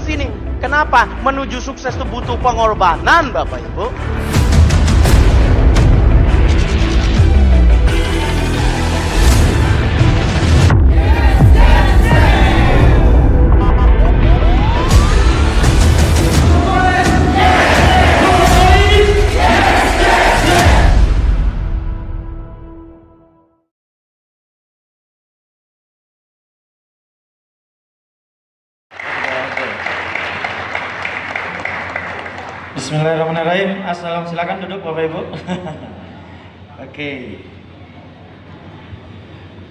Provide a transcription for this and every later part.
sini. Kenapa? Menuju sukses itu butuh pengorbanan, Bapak Ibu. Bismillahirrahmanirrahim. Assalamualaikum, silakan duduk Bapak Ibu. Oke.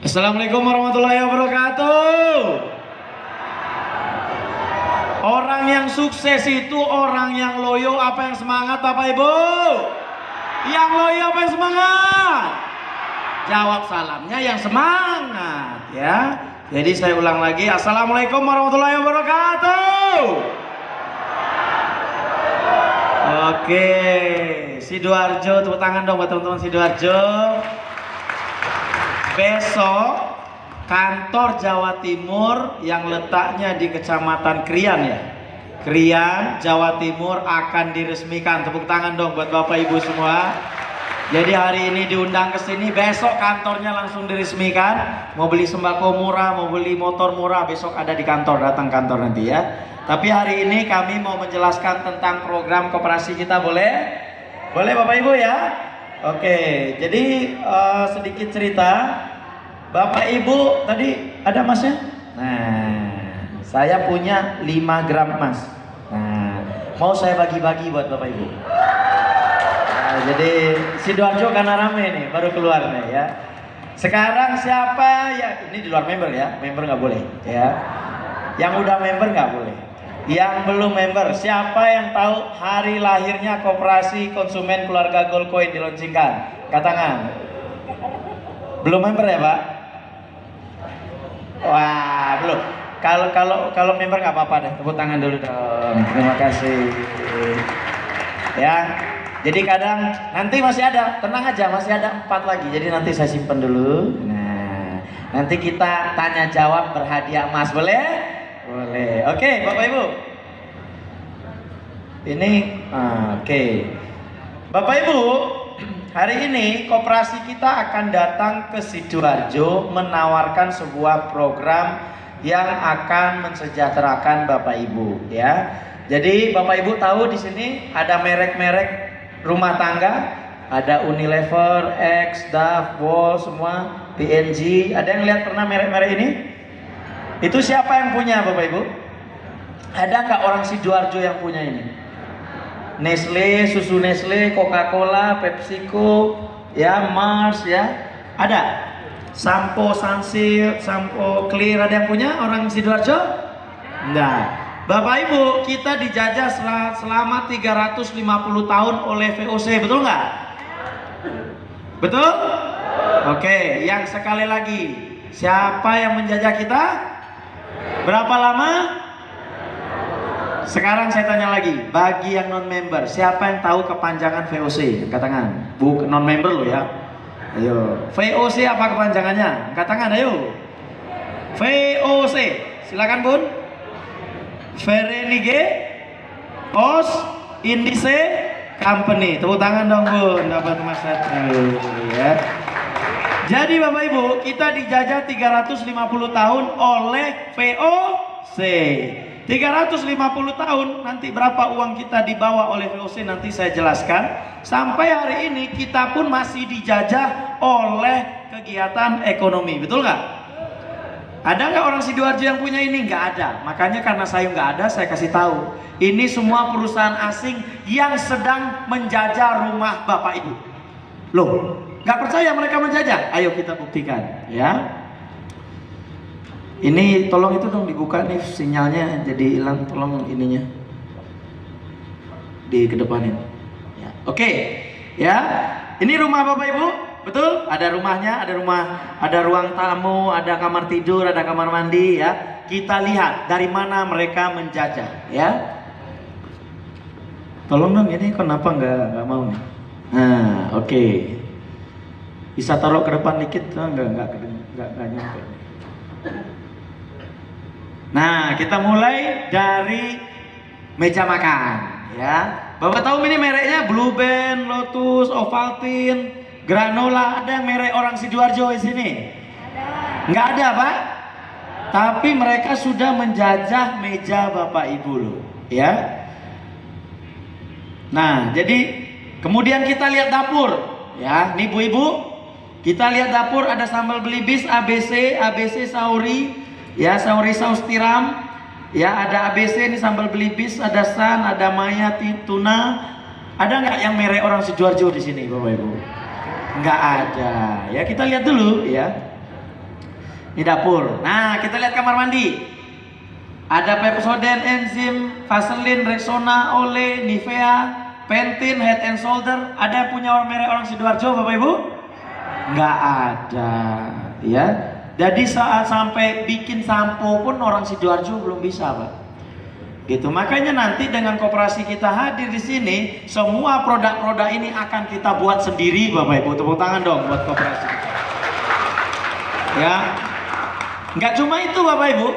Assalamualaikum warahmatullahi wabarakatuh. Orang yang sukses itu orang yang loyo apa yang semangat Bapak Ibu? Yang loyo apa yang semangat? Jawab salamnya yang semangat ya. Jadi saya ulang lagi. Assalamualaikum warahmatullahi wabarakatuh. Oke, Sidoarjo, tepuk tangan dong buat teman-teman Sidoarjo. Besok kantor Jawa Timur yang letaknya di Kecamatan Krian ya, Krian, Jawa Timur akan diresmikan. Tepuk tangan dong buat Bapak Ibu semua. Jadi hari ini diundang ke sini, besok kantornya langsung diresmikan. Mau beli sembako murah, mau beli motor murah, besok ada di kantor, datang kantor nanti ya. Tapi hari ini kami mau menjelaskan tentang program koperasi kita, boleh? Boleh Bapak Ibu ya? Oke, jadi sedikit cerita. Bapak Ibu tadi ada emasnya? Nah, saya punya 5 gram emas. Nah, mau saya bagi-bagi buat Bapak Ibu. Nah, jadi Sidoarjo karena rame nih, baru keluar nih ya. Sekarang siapa ya? Ini di luar member ya, member nggak boleh ya. Yang udah member nggak boleh. Yang belum member, siapa yang tahu hari lahirnya Koperasi Konsumen Keluarga Gold Coin diluncurkan? Angkat tangan. Belum member ya Pak? Wah belum. Kalau member nggak apa-apa deh, tepuk tangan dulu dong. Terima kasih. Ya. Jadi kadang nanti masih ada, tenang aja masih ada 4 lagi. Jadi nanti saya simpan dulu. Nah, nanti kita tanya jawab berhadiah emas, boleh? Boleh. Oke, Bapak Ibu. Ini oke. Bapak Ibu, hari ini koperasi kita akan datang ke Sidoarjo menawarkan sebuah program yang akan mensejahterakan Bapak Ibu ya. Jadi Bapak Ibu tahu di sini ada merek-merek rumah tangga, ada Unilever, X, Dove, Wall, semua, P&G. Ada yang lihat pernah merek-merek ini? Itu siapa yang punya Bapak Ibu? Ada nggak orang Sidoarjo yang punya ini? Nestle, susu Nestle, Coca-Cola, PepsiCo, ya Mars ya, ada. Sampo Sunsilk, sampo Clear, ada yang punya orang Sidoarjo? Nah, Bapak Ibu, kita dijajah selama 350 tahun oleh VOC, betul nggak? Betul? Oke, yang sekali lagi, siapa yang menjajah kita? Berapa lama? Sekarang saya tanya lagi, bagi yang non-member, siapa yang tahu kepanjangan VOC? Angkat tangan. Bukan non-member loh ya. Ayo, VOC apa kepanjangannya? Angkat tangan, ayo. VOC, silakan Bun. Verenigde Os Indice Company. Tepuk tangan dong Bun, dapat emas 1 ya. Jadi Bapak Ibu, kita dijajah 350 tahun oleh VOC. 350 tahun, nanti berapa uang kita dibawa oleh VOC nanti saya jelaskan. Sampai hari ini kita pun masih dijajah oleh kegiatan ekonomi, betul nggak? Ada nggak orang Sidoarjo yang punya ini? Nggak ada. Makanya karena saya nggak ada, saya kasih tahu. Ini semua perusahaan asing yang sedang menjajah rumah Bapak Ibu. Loh, nggak percaya mereka menjajah? Ayo kita buktikan, ya. Ini tolong itu dong dibuka nih sinyalnya jadi hilang, tolong ininya dikedepanin. Ya. Oke, ya. Ini rumah Bapak Ibu, betul? Ada rumahnya, ada ruang tamu, ada kamar tidur, ada kamar mandi, ya. Kita lihat dari mana mereka menjajah, ya. Tolong dong ini kenapa nggak mau nih? Nah, oke. Bisa taruh ke depan dikit, nggak nyampe. Nah, kita mulai dari meja makan, ya. Bapak tahu ini mereknya Blue Band, Lotus, Ovaltine, Granola. Ada yang merek orang Sidoarjo di sini? Nggak ada, Pak. Tapi mereka sudah menjajah meja Bapak Ibu loh, ya. Nah, jadi kemudian kita lihat dapur, ya. Nih Bu-ibu, kita lihat dapur ada sambal belibis ABC, ABC sauri, ya, sauri saus tiram, ya, ada ABC ini sambal belibis, ada san, ada maya tuna. Ada nggak yang merek orang Sidoarjo di sini, Bapak Ibu? Nggak ada. Ya, kita lihat dulu, ya. Ini dapur. Nah, kita lihat kamar mandi. Ada Pepsodent, Enzim, Vaseline, Rexona, Olay, Nivea, Pantene, Head and Shoulder. Ada yang punya merek orang Sidoarjo, Bapak Ibu? Nggak ada, ya. Jadi saat sampai bikin sampo pun orang Sidoarjo belum bisa, Pak. Gitu. Makanya nanti dengan koperasi kita hadir di sini, semua produk-produk ini akan kita buat sendiri, Bapak Ibu. Tepuk tangan dong buat koperasi kita. Ya. Nggak cuma itu, Bapak Ibu.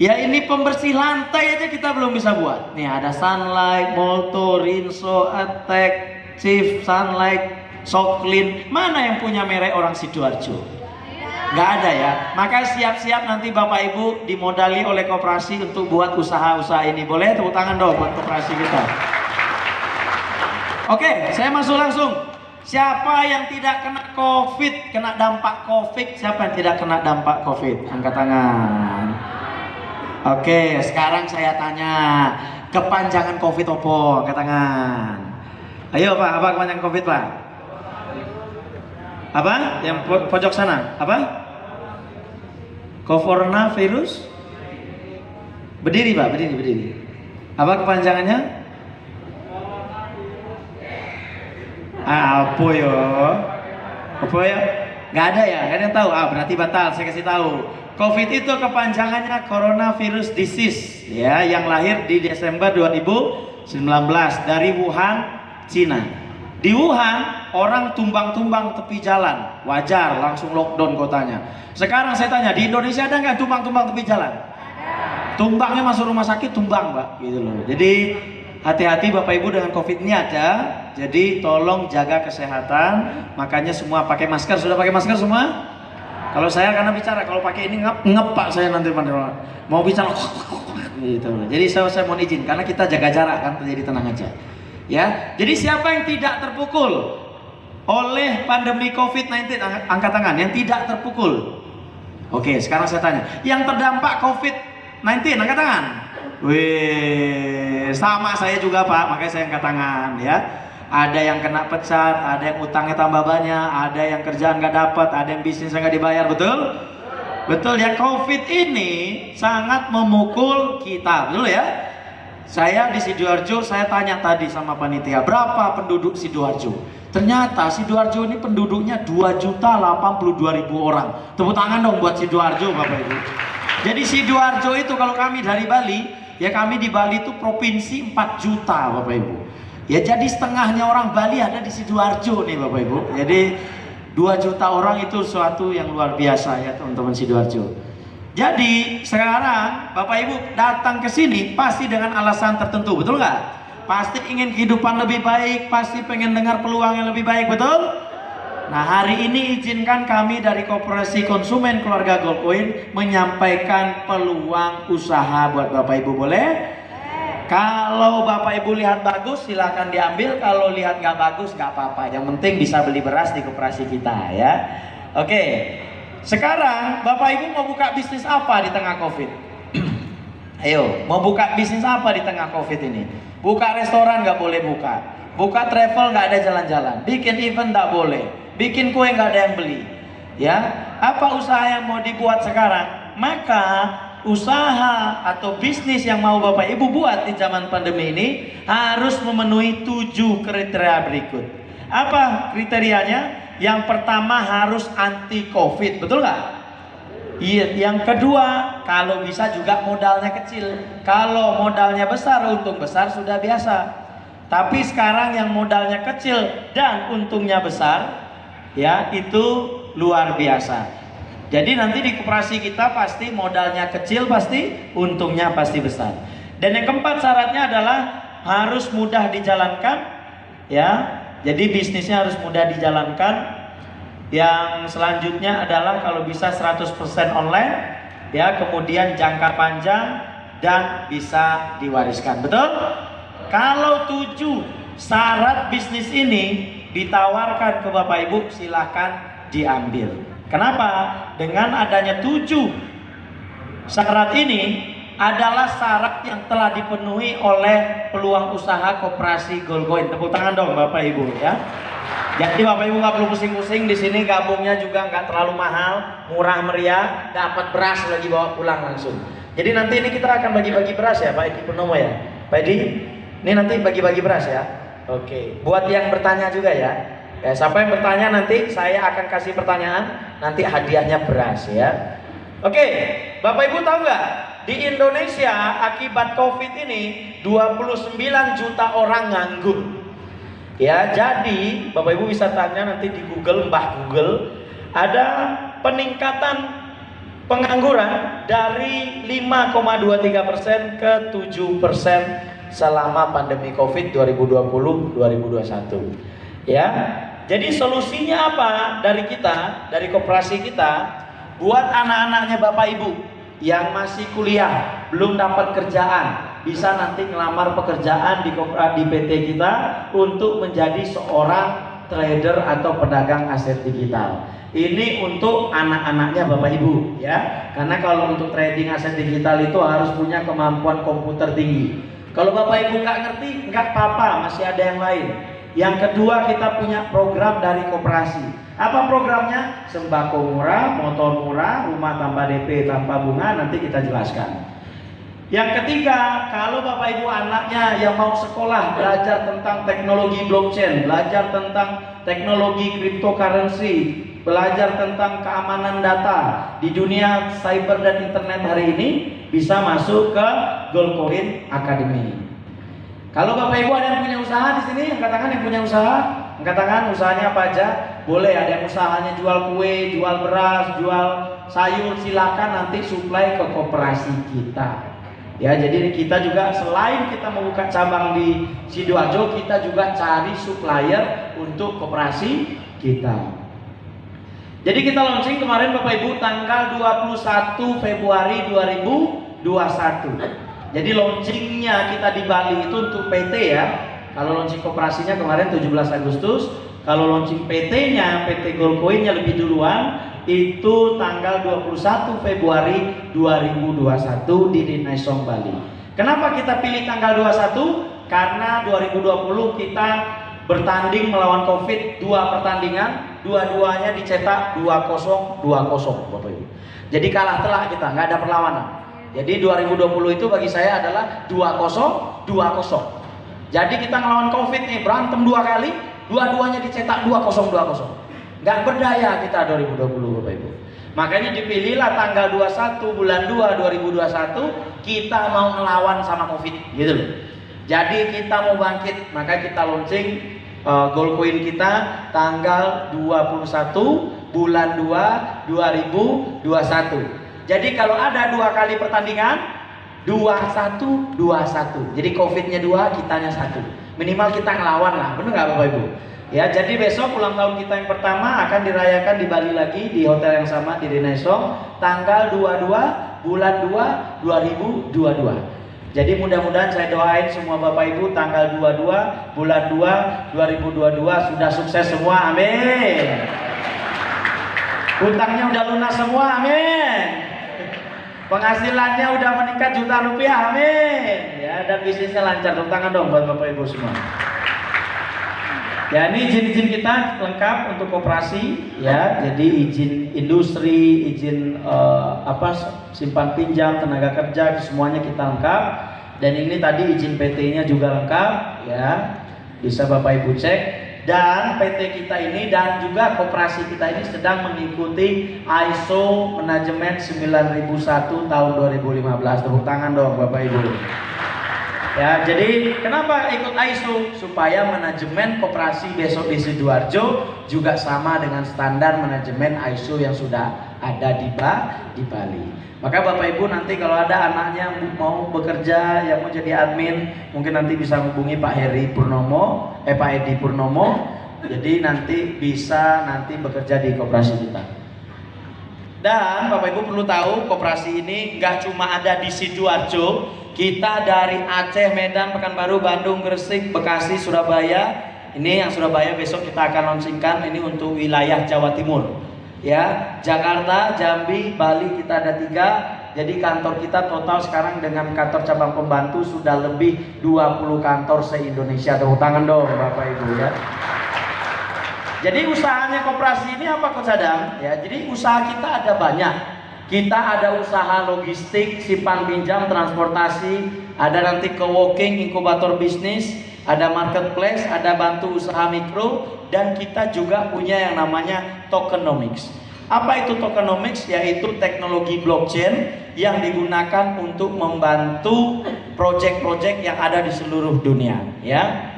Ya, ini pembersih lantai aja kita belum bisa buat. Nih ada Sunlight, Molto, Rinso, Attack, Chief, Sunlight, Soclean. Mana yang punya merek orang Sidoarjo? Nggak ada, ya. Maka siap-siap nanti Bapak Ibu dimodali oleh koperasi untuk buat usaha-usaha ini. Boleh tepuk tangan dong buat koperasi kita. Oke, saya masuk langsung. Siapa yang tidak kena COVID, kena dampak COVID? Siapa yang tidak kena dampak COVID? Angkat tangan. Oke, sekarang saya tanya, kepanjangan COVID opo? Angkat tangan. Ayo Pak, apa kepanjangan COVID Pak? Apa? Yang pojok sana? Apa? Coronavirus? Berdiri Pak, berdiri. Apa kepanjangannya? Apa ya? Apa ya? Nggak ada ya? Nggak ada yang tahu? Berarti batal, saya kasih tahu. COVID itu kepanjangannya Coronavirus Disease, ya, yang lahir di Desember 2019 dari Wuhan, Cina. Di Wuhan, orang tumbang-tumbang tepi jalan, wajar, langsung lockdown kotanya. Sekarang saya tanya, di Indonesia ada nggak tumbang-tumbang tepi jalan? Tumbangnya masuk rumah sakit, tumbang Pak, gitu loh. Jadi hati-hati Bapak Ibu dengan COVID ini ada. Jadi tolong jaga kesehatan. Makanya semua pakai masker. Sudah pakai masker semua? Kalau saya karena bicara, kalau pakai ini ngep Pak saya nanti mau bicara gitu. Jadi saya mohon izin karena kita jaga jarak kan, jadi tenang aja. Ya. Jadi siapa yang tidak terpukul oleh pandemi COVID-19, angkat tangan yang tidak terpukul. Oke, sekarang saya tanya, yang terdampak COVID-19 angkat tangan. Wih, sama saya juga Pak, makanya saya angkat tangan, ya. Ada yang kena pecat, ada yang utangnya tambah banyak, ada yang kerjaan nggak dapat, ada yang bisnisnya nggak dibayar, betul? Betul ya, COVID ini sangat memukul kita, betul ya? Saya di Sidoarjo, saya tanya tadi sama panitia, berapa penduduk Sidoarjo? Ternyata Sidoarjo ini penduduknya 2.082.000 orang. Tepuk tangan dong buat Sidoarjo Bapak Ibu. Jadi Sidoarjo itu kalau kami dari Bali, ya kami di Bali itu provinsi 4 juta Bapak Ibu. Ya jadi setengahnya orang Bali ada di Sidoarjo nih Bapak Ibu. Jadi 2 juta orang itu suatu yang luar biasa ya teman-teman Sidoarjo. Jadi sekarang Bapak Ibu datang ke sini pasti dengan alasan tertentu, betul nggak? Pasti ingin kehidupan lebih baik, pasti pengen dengar peluang yang lebih baik, betul? Nah hari ini izinkan kami dari Koperasi Konsumen Keluarga Goldcoin menyampaikan peluang usaha buat Bapak Ibu, boleh? Kalau Bapak Ibu lihat bagus silahkan diambil, kalau lihat nggak bagus nggak apa-apa. Yang penting bisa beli beras di koperasi kita ya. Oke, sekarang Bapak Ibu mau buka bisnis apa di tengah COVID? Ayo, mau buka bisnis apa di tengah COVID ini? Buka restoran nggak boleh buka, buka travel nggak ada jalan-jalan, bikin event nggak boleh, bikin kue nggak ada yang beli. Ya, apa usaha yang mau dibuat sekarang? Maka usaha atau bisnis yang mau Bapak Ibu buat di zaman pandemi ini harus memenuhi 7 kriteria berikut. Apa kriterianya? Yang pertama harus anti COVID, betul nggak? Iya. Yang kedua, kalau bisa juga modalnya kecil. Kalau modalnya besar, untung besar sudah biasa. Tapi sekarang yang modalnya kecil dan untungnya besar, ya itu luar biasa. Jadi nanti di koperasi kita pasti modalnya kecil, pasti untungnya pasti besar. Dan yang keempat syaratnya adalah harus mudah dijalankan, ya. Jadi bisnisnya harus mudah dijalankan. Yang selanjutnya adalah kalau bisa 100% online, ya, kemudian jangka panjang dan bisa diwariskan. Betul? Kalau 7 syarat bisnis ini ditawarkan ke Bapak Ibu, silahkan diambil. Kenapa? Dengan adanya 7 syarat ini adalah syarat yang telah dipenuhi oleh peluang usaha koperasi Goldcoin. Tepuk tangan dong Bapak Ibu, ya. Jadi Bapak Ibu nggak perlu pusing-pusing, di sini gabungnya juga nggak terlalu mahal, murah meriah, dapat beras lagi bawa pulang langsung. Jadi nanti ini kita akan bagi-bagi beras ya Pak Edi Purnomo ya, Pak Edi. Ini nanti bagi-bagi beras ya. Oke. Buat yang bertanya juga ya. Ya, siapa yang bertanya nanti saya akan kasih pertanyaan, nanti hadiahnya beras ya. Oke, Bapak Ibu tahu nggak? Di Indonesia akibat COVID ini 29 juta orang nganggur. Ya, jadi Bapak Ibu bisa tanya nanti di Google, Mbah Google, ada peningkatan pengangguran dari 5,23% ke 7% selama pandemi COVID 2020-2021. Ya. Jadi solusinya apa dari kita, dari koperasi kita, buat anak-anaknya Bapak Ibu yang masih kuliah, belum dapat kerjaan, bisa nanti ngelamar pekerjaan di PT kita untuk menjadi seorang trader atau pedagang aset digital. Ini untuk anak-anaknya Bapak Ibu ya. Karena kalau untuk trading aset digital itu harus punya kemampuan komputer tinggi. Kalau Bapak Ibu nggak ngerti, nggak apa-apa, masih ada yang lain. Yang kedua, kita punya program dari koperasi. Apa programnya? Sembako murah, motor murah, rumah tanpa DP, tanpa bunga, nanti kita jelaskan. Yang ketiga, kalau Bapak Ibu anaknya yang mau sekolah, belajar tentang teknologi blockchain, belajar tentang teknologi cryptocurrency, belajar tentang keamanan data di dunia cyber dan internet hari ini, bisa masuk ke Goldcoin Academy. Kalau Bapak Ibu ada yang punya usaha di sini, angkat tangan yang punya usaha. Angkat tangan, usahanya apa aja? Boleh, ada yang usahanya jual kue, jual beras, jual sayur, silakan nanti supply ke koperasi kita. Ya, jadi kita juga selain kita membuka cabang di Sidoarjo, kita juga cari supplier untuk koperasi kita. Jadi kita launching kemarin Bapak Ibu tanggal 21 Februari 2021. Jadi launchingnya kita di Bali itu untuk PT ya. Kalau launching koperasinya kemarin 17 Agustus. Kalau launching PT-nya, PT Goldcoin-nya lebih duluan, itu tanggal 21 Februari 2021 di Dinaisong Bali. Kenapa kita pilih tanggal 21? Karena 2020 kita bertanding melawan COVID 2 pertandingan, dua-duanya dicetak 2-0 Bapak Ibu. Jadi kalah telak kita, nggak ada perlawanan. Jadi 2020 itu bagi saya adalah 2-0. Jadi kita ngelawan COVID nih, berantem 2 kali, dua-duanya dicetak 2-0. Nggak berdaya kita 2020 Bapak Ibu. Makanya dipilihlah tanggal 21 bulan 2 2021 kita mau ngelawan sama COVID gitu loh. Jadi kita mau bangkit, maka kita launching Goldcoin kita tanggal 21 bulan 2 2021. Jadi kalau ada 2 kali pertandingan 21. Jadi COVID-nya 2, kitanya 1. Minimal kita ngelawan lah, bener nggak Bapak Ibu? Ya, jadi besok ulang tahun kita yang pertama akan dirayakan di Bali lagi di hotel yang sama di Dinaisong tanggal 22 bulan 2 2022. Jadi mudah-mudahan saya doain semua Bapak Ibu tanggal 22 bulan 2 2022 sudah sukses semua, amin. Hutangnya udah lunas semua, amin. Penghasilannya udah meningkat jutaan rupiah, amin. Ya, dan bisnisnya lancar. Tepuk tangan dong buat Bapak Ibu semua. Ya, ini izin-izin kita lengkap untuk koperasi ya. Jadi izin industri, izin simpan pinjam, tenaga kerja, semuanya kita lengkap. Dan ini tadi izin PT-nya juga lengkap ya. Bisa Bapak Ibu cek. Dan PT kita ini dan juga koperasi kita ini sedang mengikuti ISO Management 9001 tahun 2015. Tepuk tangan dong Bapak Ibu. Ya, jadi kenapa ikut ISO? Supaya manajemen koperasi besok di Sidoarjo juga sama dengan standar manajemen ISO yang sudah ada di Bali. Maka Bapak Ibu nanti kalau ada anaknya mau bekerja, yang mau jadi admin, mungkin nanti bisa hubungi Pak Edi Purnomo. Jadi nanti bisa bekerja di koperasi kita. Dan Bapak Ibu perlu tahu, koperasi ini nggak cuma ada di Sidoarjo. Kita dari Aceh, Medan, Pekanbaru, Bandung, Gresik, Bekasi, Surabaya. Ini yang Surabaya besok kita akan launchingkan, ini untuk wilayah Jawa Timur. Ya, Jakarta, Jambi, Bali kita ada 3. Jadi kantor kita total sekarang dengan kantor cabang pembantu sudah lebih 20 kantor se-Indonesia. Tepuk tangan dong Bapak Ibu ya. Jadi usahanya koperasi ini apa Coach Adam? Ya, jadi usaha kita ada banyak. Kita ada usaha logistik, simpan pinjam, transportasi, ada nanti co-working, inkubator bisnis, ada marketplace, ada bantu usaha mikro, dan kita juga punya yang namanya tokenomics. Apa itu tokenomics? Yaitu teknologi blockchain yang digunakan untuk membantu proyek-proyek yang ada di seluruh dunia, ya.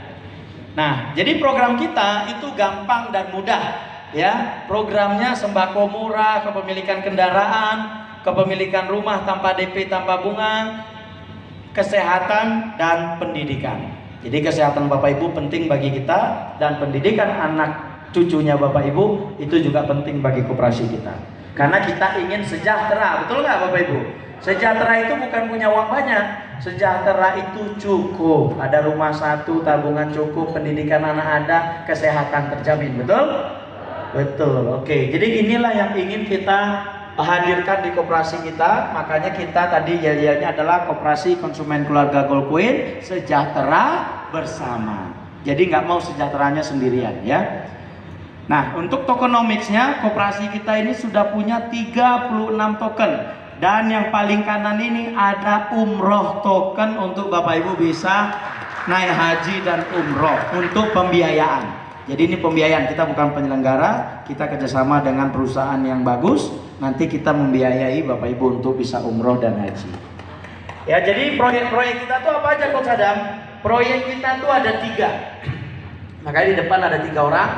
Nah, jadi program kita itu gampang dan mudah. Ya, programnya sembako murah, kepemilikan kendaraan, kepemilikan rumah tanpa DP, tanpa bunga, kesehatan dan pendidikan. Jadi kesehatan Bapak Ibu penting bagi kita, dan pendidikan anak cucunya Bapak Ibu itu juga penting bagi koperasi kita. Karena kita ingin sejahtera, betul nggak Bapak Ibu? Sejahtera itu bukan punya uang banyak. Sejahtera itu cukup, ada rumah satu, tabungan cukup, pendidikan anak ada, kesehatan terjamin, betul? Betul, oke. Jadi inilah yang ingin kita hadirkan di koperasi kita. Makanya kita tadi yel-yelnya adalah Koperasi Konsumen Keluarga Gold Queen Sejahtera Bersama. Jadi nggak mau sejahteranya sendirian ya. Nah, untuk tokenomics-nya, koperasi kita ini sudah punya 36 token. Dan yang paling kanan ini ada umroh token untuk Bapak Ibu bisa naik haji dan umroh untuk pembiayaan. Jadi ini pembiayaan, kita bukan penyelenggara, kita kerjasama dengan perusahaan yang bagus. Nanti kita membiayai Bapak Ibu untuk bisa umroh dan haji. Ya, jadi proyek-proyek kita tuh apa aja Coach Adam? Proyek kita tuh ada 3. Makanya di depan ada 3 orang.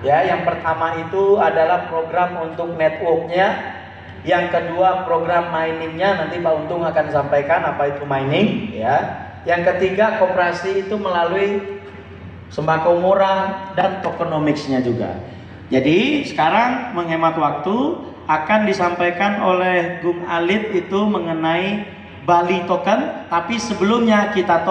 Ya, yang pertama itu adalah program untuk networknya. Yang kedua program miningnya, nanti Pak Untung akan sampaikan apa itu mining. Ya. Yang ketiga koperasi itu melalui sembako murah dan tokenomics-nya juga. Jadi sekarang menghemat waktu akan disampaikan oleh Gung Alit itu mengenai Bali Token, tapi sebelumnya kita